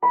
Hi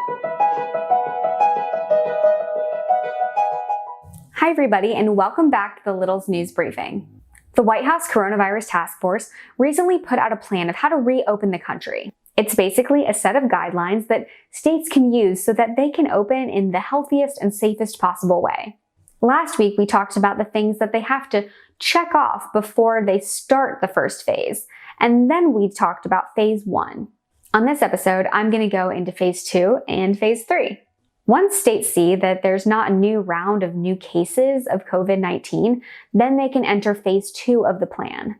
everybody, and welcome back to the Little's News Briefing. The White House Coronavirus Task Force recently put out a plan of how to reopen the country. It's basically a set of guidelines that states can use so that they can open in the healthiest and safest possible way. Last week, we talked about the things that they have to check off before they start the first phase, and then we talked about phase 1. On this episode, I'm going to go into phase 2 and phase 3. Once states see that there's not a new round of new cases of COVID-19, then they can enter phase 2 of the plan.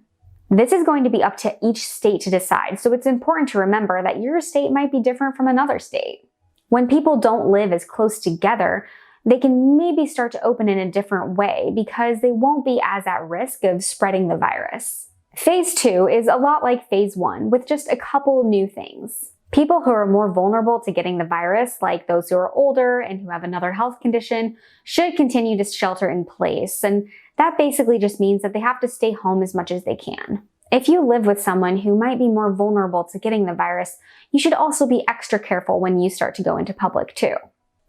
This is going to be up to each state to decide, so it's important to remember that your state might be different from another state. When people don't live as close together, they can maybe start to open in a different way because they won't be as at risk of spreading the virus. Phase 2 is a lot like phase 1 with just a couple new things. People who are more vulnerable to getting the virus, like those who are older and who have another health condition, should continue to shelter in place, and that basically just means that they have to stay home as much as they can. If you live with someone who might be more vulnerable to getting the virus, you should also be extra careful when you start to go into public too.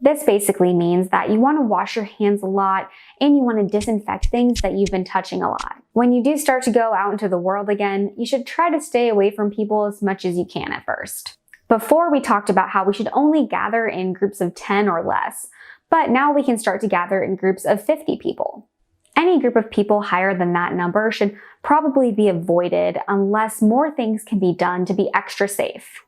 This basically means that you want to wash your hands a lot and you want to disinfect things that you've been touching a lot. When you do start to go out into the world again, you should try to stay away from people as much as you can at first. Before, we talked about how we should only gather in groups of 10 or less, but now we can start to gather in groups of 50 people. Any group of people higher than that number should probably be avoided unless more things can be done to be extra safe.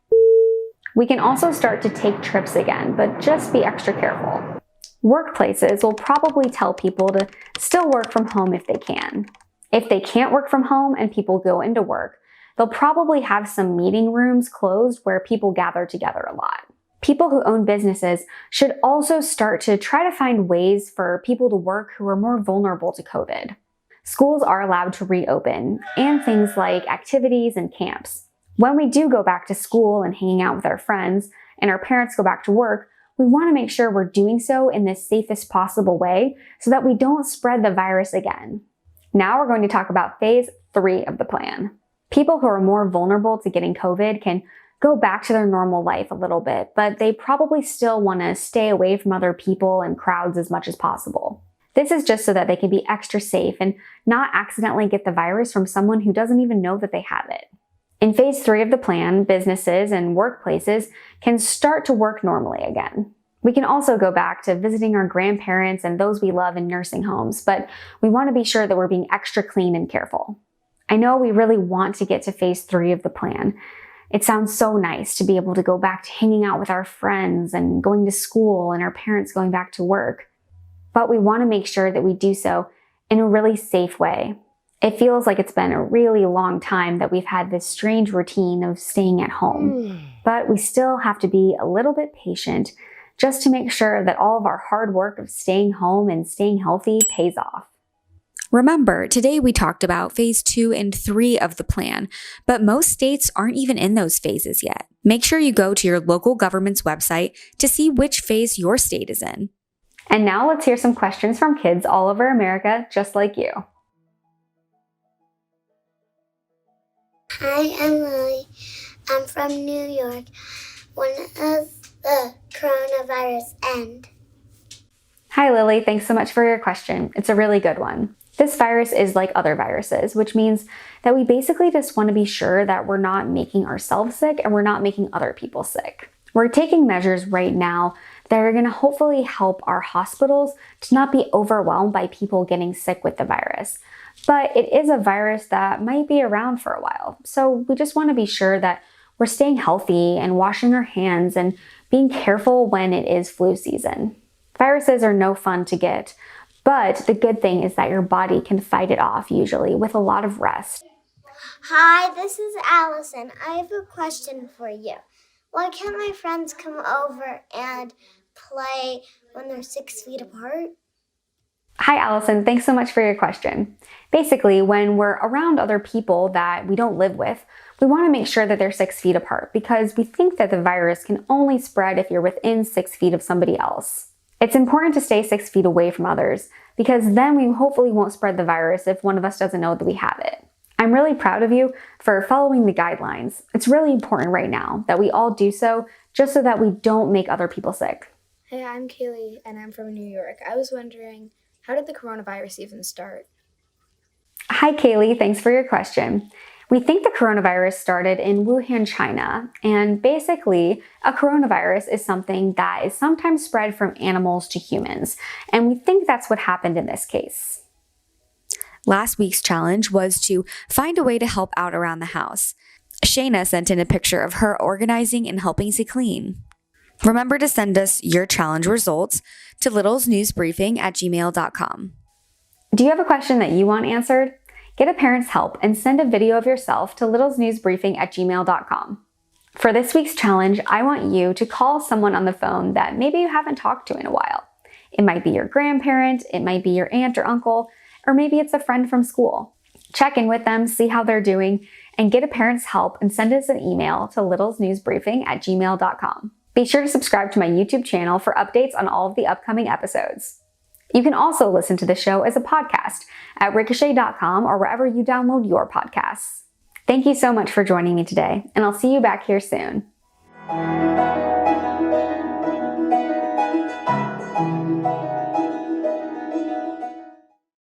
We can also start to take trips again, but just be extra careful. Workplaces will probably tell people to still work from home if they can. If they can't work from home and people go into work, they'll probably have some meeting rooms closed where people gather together a lot. People who own businesses should also start to try to find ways for people to work who are more vulnerable to COVID. Schools are allowed to reopen, and things like activities and camps. When we do go back to school and hanging out with our friends, and our parents go back to work, we want to make sure we're doing so in the safest possible way so that we don't spread the virus again. Now we're going to talk about phase 3 of the plan. People who are more vulnerable to getting COVID can go back to their normal life a little bit, but they probably still want to stay away from other people and crowds as much as possible. This is just so that they can be extra safe and not accidentally get the virus from someone who doesn't even know that they have it. In phase 3 of the plan, businesses and workplaces can start to work normally again. We can also go back to visiting our grandparents and those we love in nursing homes, but we want to be sure that we're being extra clean and careful. I know we really want to get to phase 3 of the plan. It sounds so nice to be able to go back to hanging out with our friends and going to school and our parents going back to work. But we want to make sure that we do so in a really safe way. It feels like it's been a really long time that we've had this strange routine of staying at home. But we still have to be a little bit patient just to make sure that all of our hard work of staying home and staying healthy pays off. Remember, today we talked about phase 2 and 3 of the plan, but most states aren't even in those phases yet. Make sure you go to your local government's website to see which phase your state is in. And now let's hear some questions from kids all over America, just like you. Hi, I'm Lily. I'm from New York. When does the coronavirus end? Hi Lily, thanks so much for your question. It's a really good one. This virus is like other viruses, which means that we basically just want to be sure that we're not making ourselves sick and we're not making other people sick. We're taking measures right now that are going to hopefully help our hospitals to not be overwhelmed by people getting sick with the virus. But it is a virus that might be around for a while. So we just want to be sure that we're staying healthy and washing our hands and being careful when it is flu season. Viruses are no fun to get, but the good thing is that your body can fight it off usually with a lot of rest. Hi, this is Allison. I have a question for you. Why can't my friends come over and play when they're 6 feet apart? Hi Allison, thanks so much for your question. Basically, when we're around other people that we don't live with, we want to make sure that they're 6 feet apart because we think that the virus can only spread if you're within 6 feet of somebody else. It's important to stay 6 feet away from others because then we hopefully won't spread the virus if one of us doesn't know that we have it. I'm really proud of you for following the guidelines. It's really important right now that we all do so just so that we don't make other people sick. Hey, I'm Kaylee, and I'm from New York. I was wondering, how did the coronavirus even start? Hi, Kaylee. Thanks for your question. We think the coronavirus started in Wuhan, China, and basically, a coronavirus is something that is sometimes spread from animals to humans, and we think that's what happened in this case. Last week's challenge was to find a way to help out around the house. Shayna sent in a picture of her organizing and helping to clean. Remember to send us your challenge results to littlesnewsbriefing@gmail.com. Do you have a question that you want answered? Get a parent's help and send a video of yourself to littlesnewsbriefing@gmail.com. For this week's challenge, I want you to call someone on the phone that maybe you haven't talked to in a while. It might be your grandparent, it might be your aunt or uncle, or maybe it's a friend from school. Check in with them, see how they're doing, and get a parent's help and send us an email to littlesnewsbriefing@gmail.com. Be sure to subscribe to my YouTube channel for updates on all of the upcoming episodes. You can also listen to the show as a podcast at ricochet.com or wherever you download your podcasts. Thank you so much for joining me today, and I'll see you back here soon.